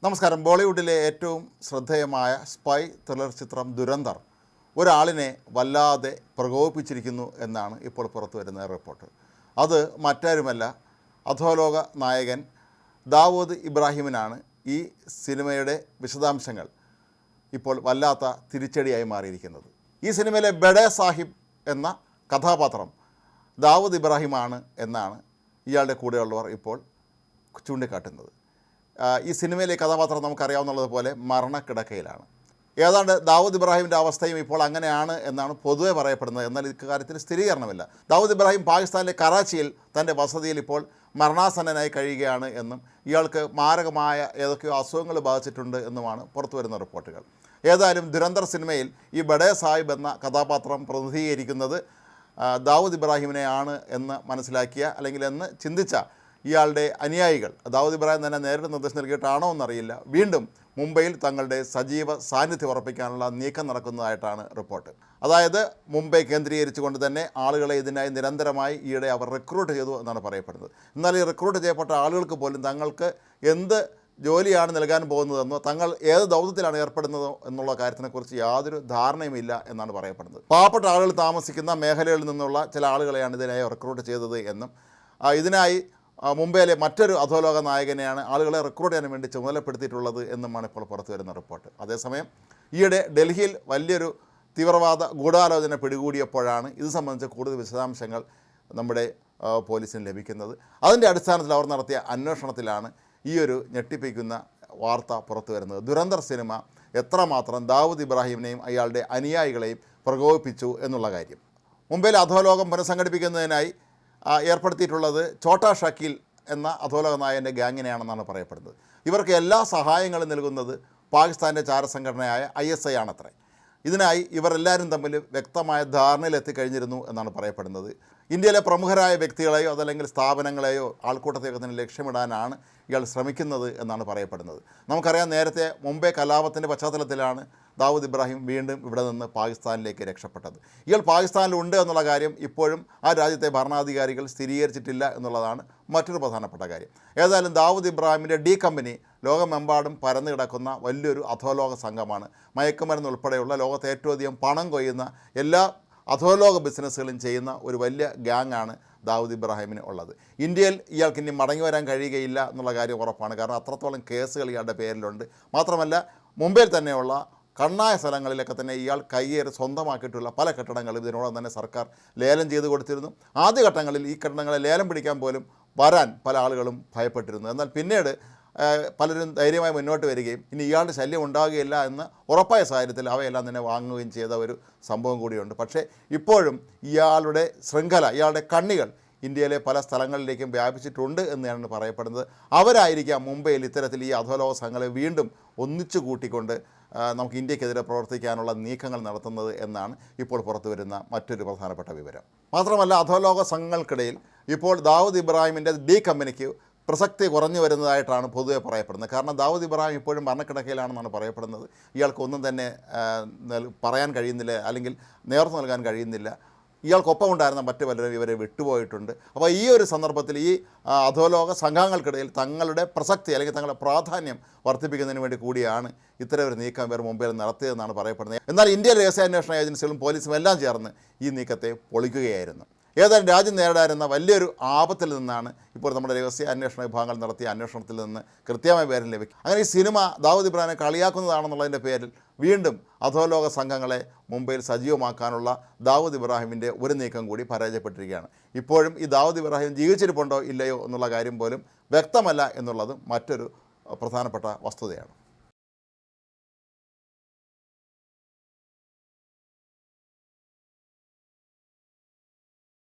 നമസ്കാരം. ബോളിവുഡിലെ ഏറ്റവും ശ്രദ്ധേയമായ സ്പൈ ത്രില്ലർ ചിത്രം ദുരന്തർ ഒരാളിനെ വല്ലാതെ പ്രകോപിപ്പിച്ചിരിക്കുന്നു എന്നാണ് ഇപ്പോൾ പുറത്തു വരുന്ന റിപ്പോർട്ട്. അത് മറ്റാരുമല്ല, അധോലോക നായകൻ ദാവൂദ് ഇബ്രാഹിമിനാണ്. ഈ സിനിമയുടെ വിശദാംശങ്ങൾ ഇപ്പോൾ വല്ലാത്ത തിരിച്ചടിയായി മാറിയിരിക്കുന്നത്. ഈ സിനിമയിലെ ബഡേ സാഹിബ് എന്ന കഥാപാത്രം ദാവൂദ് ഇബ്രാഹിമാണ് എന്നാണ് ഇയാളുടെ കൂടെയുള്ളവർ ഇപ്പോൾ ചൂണ്ടിക്കാട്ടുന്നത്. ഈ സിനിമയിലെ കഥാപാത്രം നമുക്കറിയാവുന്നതുപോലെ മരണക്കിടക്കയിലാണ്. ഏതാണ്ട് ദാവൂദ് ഇബ്രാഹിമിൻ്റെ അവസ്ഥയും ഇപ്പോൾ അങ്ങനെയാണ് എന്നാണ് പൊതുവെ പറയപ്പെടുന്നത്. എന്നാൽ ഇക്കാര്യത്തിൽ സ്ഥിരീകരണമില്ല. ദാവൂദ് ഇബ്രാഹിം പാകിസ്ഥാനിലെ കറാച്ചിയിൽ തൻ്റെ വസതിയിൽ ഇപ്പോൾ മരണാസന്നനായി കഴിയുകയാണ് എന്നും ഇയാൾക്ക് മാരകമായ ഏതൊക്കെയോ അസുഖങ്ങൾ ബാധിച്ചിട്ടുണ്ട് എന്നുമാണ് പുറത്തു വരുന്ന റിപ്പോർട്ടുകൾ. ഏതായാലും ദുരന്തർ സിനിമയിൽ ഈ ബഡേ സാഹിബ് എന്ന കഥാപാത്രം പ്രതിനിധീകരിക്കുന്നത് ദാവൂദ് ഇബ്രാഹിമിനെയാണ് എന്ന് മനസ്സിലാക്കിയ അല്ലെങ്കിൽ എന്ന് ചിന്തിച്ച ഇയാളുടെ അനുയായികൾ, ദാവൂദ് ഇബ്രാഹിം തന്നെ നേരിട്ട് നിർദ്ദേശം നൽകിയിട്ടാണോ എന്നറിയില്ല, വീണ്ടും മുംബൈയിൽ തങ്ങളുടെ സജീവ സാന്നിധ്യം ഉറപ്പിക്കാനുള്ള നീക്കം നടക്കുന്നതായിട്ടാണ് റിപ്പോർട്ട്. അതായത് മുംബൈ കേന്ദ്രീകരിച്ചുകൊണ്ട് തന്നെ ആളുകളെ ഇതിനായി നിരന്തരമായി ഈയിടെ അവർ റിക്രൂട്ട് ചെയ്തു എന്നാണ് പറയപ്പെടുന്നത്. എന്നാൽ ഈ റിക്രൂട്ട് ചെയ്യപ്പെട്ട ആളുകൾക്ക് പോലും തങ്ങൾക്ക് എന്ത് ജോലിയാണ് നൽകാൻ പോകുന്നതെന്നോ തങ്ങൾ ഏത് ദൗത്യത്തിലാണ് ഏർപ്പെടുന്നതോ എന്നുള്ള കാര്യത്തിനെക്കുറിച്ച് യാതൊരു ധാരണയുമില്ല എന്നാണ് പറയപ്പെടുന്നത്. പാവപ്പെട്ട ആളുകൾ താമസിക്കുന്ന മേഖലകളിൽ നിന്നുള്ള ചില ആളുകളെയാണ് ഇതിനായി റിക്രൂട്ട് ചെയ്തത് എന്നും ഇതിനായി മുംബൈയിലെ മറ്റൊരു അധോലോക നായകനെയാണ് ആളുകളെ റിക്രൂട്ട് ചെയ്യാൻ വേണ്ടി ചുമതലപ്പെടുത്തിയിട്ടുള്ളത് എന്നുമാണ് ഇപ്പോൾ പുറത്തു വരുന്ന റിപ്പോർട്ട്. അതേസമയം ഈയിടെ ഡൽഹിയിൽ വലിയൊരു തീവ്രവാദ ഗൂഢാലോചന പിടികൂടിയപ്പോഴാണ് ഇത് സംബന്ധിച്ച കൂടുതൽ വിശദാംശങ്ങൾ നമ്മുടെ പോലീസിന് ലഭിക്കുന്നത്. അതിൻ്റെ അടിസ്ഥാനത്തിൽ അവർ നടത്തിയ അന്വേഷണത്തിലാണ് ഈ ഒരു ഞെട്ടിപ്പിക്കുന്ന വാർത്ത പുറത്തു വരുന്നത്. ദുരന്തർ സിനിമ എത്രമാത്രം ദാവൂദ് ഇബ്രാഹിമിനെയും അയാളുടെ അനുയായികളെയും പ്രകോപിപ്പിച്ചു എന്നുള്ള കാര്യം. മുംബൈയിലെ അധോലോകം പുനഃസംഘടിപ്പിക്കുന്നതിനായി ഏർപ്പെടുത്തിയിട്ടുള്ളത് ഛോട്ടാ ഷക്കീൽ എന്ന അധോലോക നായകൻ്റെ ഗ്യാങ്ങിനെയാണെന്നാണ് പറയപ്പെടുന്നത്. ഇവർക്ക് എല്ലാ സഹായങ്ങളും നൽകുന്നത് പാകിസ്ഥാൻ്റെ ചാരസംഘടനയായ ISI ആണത്രേ. ഇതിനായി ഇവരെല്ലാവരും തമ്മിൽ വ്യക്തമായ ധാരണയിലെത്തിക്കഴിഞ്ഞിരുന്നു എന്നാണ് പറയപ്പെടുന്നത്. ഇന്ത്യയിലെ പ്രമുഖരായ വ്യക്തികളെയോ അതല്ലെങ്കിൽ സ്ഥാപനങ്ങളെയോ ആൾക്കൂട്ടത്തെയൊക്കെ തന്നെ ലക്ഷ്യമിടാനാണ് ഇയാൾ ശ്രമിക്കുന്നത് എന്നാണ് പറയപ്പെടുന്നത്. നമുക്കറിയാം, നേരത്തെ മുംബൈ കലാപത്തിൻ്റെ പശ്ചാത്തലത്തിലാണ് ദാവൂദ് ഇബ്രാഹിം വീണ്ടും ഇവിടെ നിന്ന് പാകിസ്ഥാനിലേക്ക് രക്ഷപ്പെട്ടത്. ഇയാൾ പാകിസ്ഥാനിലുണ്ട് എന്നുള്ള കാര്യം ഇപ്പോഴും ആ രാജ്യത്തെ ഭരണാധികാരികൾ സ്ഥിരീകരിച്ചിട്ടില്ല എന്നുള്ളതാണ് മറ്റൊരു പ്രധാനപ്പെട്ട കാര്യം. ഏതായാലും ദാവൂദ് ഇബ്രാഹിമിൻ്റെ ഡി കമ്പനി ലോകമെമ്പാടും പരന്നു കിടക്കുന്ന വലിയൊരു അധോലോക സംഘമാണ്. മയക്കുമരുന്ന് ഉൾപ്പെടെയുള്ള ലോകത്തെ ഏറ്റവും അധികം പണം കൊയ്യുന്ന എല്ലാ അധോലോക ബിസിനസ്സുകളും ചെയ്യുന്ന ഒരു വലിയ ഗ്യാങ്ങാണ് ദാവൂദ് ഇബ്രാഹിമിന് ഉള്ളത്. ഇന്ത്യയിൽ ഇയാൾക്ക് ഇനി മടങ്ങി വരാൻ കഴിയുകയില്ല എന്നുള്ള കാര്യം ഉറപ്പാണ്. കാരണം അത്രത്തോളം കേസുകൾ ഇയാളുടെ പേരിലുണ്ട്. മാത്രമല്ല, മുംബൈയിൽ തന്നെയുള്ള കണ്ണായ സ്ഥലങ്ങളിലൊക്കെ തന്നെ ഇയാൾ കയ്യേറി സ്വന്തമാക്കിയിട്ടുള്ള പല കെട്ടിടങ്ങളും ഇതിനോടൊപ്പം തന്നെ സർക്കാർ ലേലം ചെയ്ത് കൊടുത്തിരുന്നു. ആദ്യഘട്ടങ്ങളിൽ ഈ കെട്ടിടങ്ങളെ ലേലം പിടിക്കാൻ പോലും വരാൻ പല ആളുകളും ഭയപ്പെട്ടിരുന്നു. എന്നാൽ പിന്നീട് പലരും ധൈര്യമായി മുന്നോട്ട് വരികയും ഇനി ഇയാളുടെ ശല്യം ഉണ്ടാകുകയില്ല എന്ന് ഉറപ്പായ സാഹചര്യത്തിൽ അവയെല്ലാം തന്നെ വാങ്ങുകയും ചെയ്ത ഒരു സംഭവം കൂടിയുണ്ട്. പക്ഷേ ഇപ്പോഴും ഇയാളുടെ ശൃംഖല, ഇയാളുടെ കണ്ണികൾ ഇന്ത്യയിലെ പല സ്ഥലങ്ങളിലേക്കും വ്യാപിച്ചിട്ടുണ്ട് എന്നാണ് പറയപ്പെടുന്നത്. അവരായിരിക്കാം മുംബൈയിൽ ഇത്തരത്തിൽ ഈ അധോലോക സംഘങ്ങളെ വീണ്ടും ഒന്നിച്ചു കൂട്ടിക്കൊണ്ട് നമുക്ക് ഇന്ത്യക്കെതിരെ പ്രവർത്തിക്കാനുള്ള നീക്കങ്ങൾ നടത്തുന്നത് എന്നാണ് ഇപ്പോൾ പുറത്തു വരുന്ന മറ്റൊരു പ്രധാനപ്പെട്ട വിവരം. മാത്രമല്ല, അധോലോക സംഘങ്ങൾക്കിടയിൽ ഇപ്പോൾ ദാവൂദ് ഇബ്രാഹിമിൻ്റെ ഡി കമ്പനിക്ക് പ്രസക്തി കുറഞ്ഞു വരുന്നതായിട്ടാണ് പൊതുവെ പറയപ്പെടുന്നത്. കാരണം ദാവൂദ് ഇബ്രാഹിം ഇപ്പോഴും മരണക്കിടക്കയിലാണെന്നാണ് പറയപ്പെടുന്നത്. ഇയാൾക്കൊന്നും തന്നെ പറയാൻ കഴിയുന്നില്ല, അല്ലെങ്കിൽ നേതൃത്വം നൽകാൻ കഴിയുന്നില്ല. ഇയാൾക്കൊപ്പം ഉണ്ടായിരുന്ന മറ്റു പലരും ഇവരെ വിട്ടുപോയിട്ടുണ്ട്. അപ്പോൾ ഈ ഒരു സന്ദർഭത്തിൽ ഈ അധോലോക സംഘങ്ങൾക്കിടയിൽ തങ്ങളുടെ പ്രസക്തി അല്ലെങ്കിൽ തങ്ങളുടെ പ്രാധാന്യം വർദ്ധിപ്പിക്കുന്നതിന് വേണ്ടി കൂടിയാണ് ഇത്തരം ഒരു നീക്കം ഇവർ മുംബൈയിൽ നടത്തിയതെന്നാണ് പറയപ്പെടുന്നത്. എന്നാൽ ഇന്ത്യൻ രഹസ്യാന്വേഷണ ഏജൻസികളും പോലീസും എല്ലാം ചേർന്ന് ഈ നീക്കത്തെ പൊളിക്കുകയായിരുന്നു. ഏതായാലും രാജ്യം നേരിടാറുന്ന വലിയൊരു ആപത്തിൽ നിന്നാണ് ഇപ്പോൾ നമ്മുടെ രഹസ്യാന്വേഷണ വിഭാഗങ്ങൾ നടത്തിയ അന്വേഷണത്തിൽ നിന്ന് കൃത്യമായ പേരിൽ ലഭിക്കും. അങ്ങനെ ഈ സിനിമ ദാവൂദ് ഇബ്രാഹിമിനെ കളിയാക്കുന്നതാണെന്നുള്ളതിൻ്റെ പേരിൽ വീണ്ടും അധോലോക സംഘങ്ങളെ മുംബൈയിൽ സജീവമാക്കാനുള്ള ദാവൂദ് ഇബ്രാഹിമിൻ്റെ ഒരു നീക്കം കൂടി പരാജയപ്പെട്ടിരിക്കുകയാണ്. ഇപ്പോഴും ഈ ദാവൂദ് ഇബ്രാഹിം ജീവിച്ചിരിപ്പുണ്ടോ ഇല്ലയോ എന്നുള്ള കാര്യം പോലും വ്യക്തമല്ല എന്നുള്ളത് മറ്റൊരു പ്രധാനപ്പെട്ട വസ്തുതയാണ്.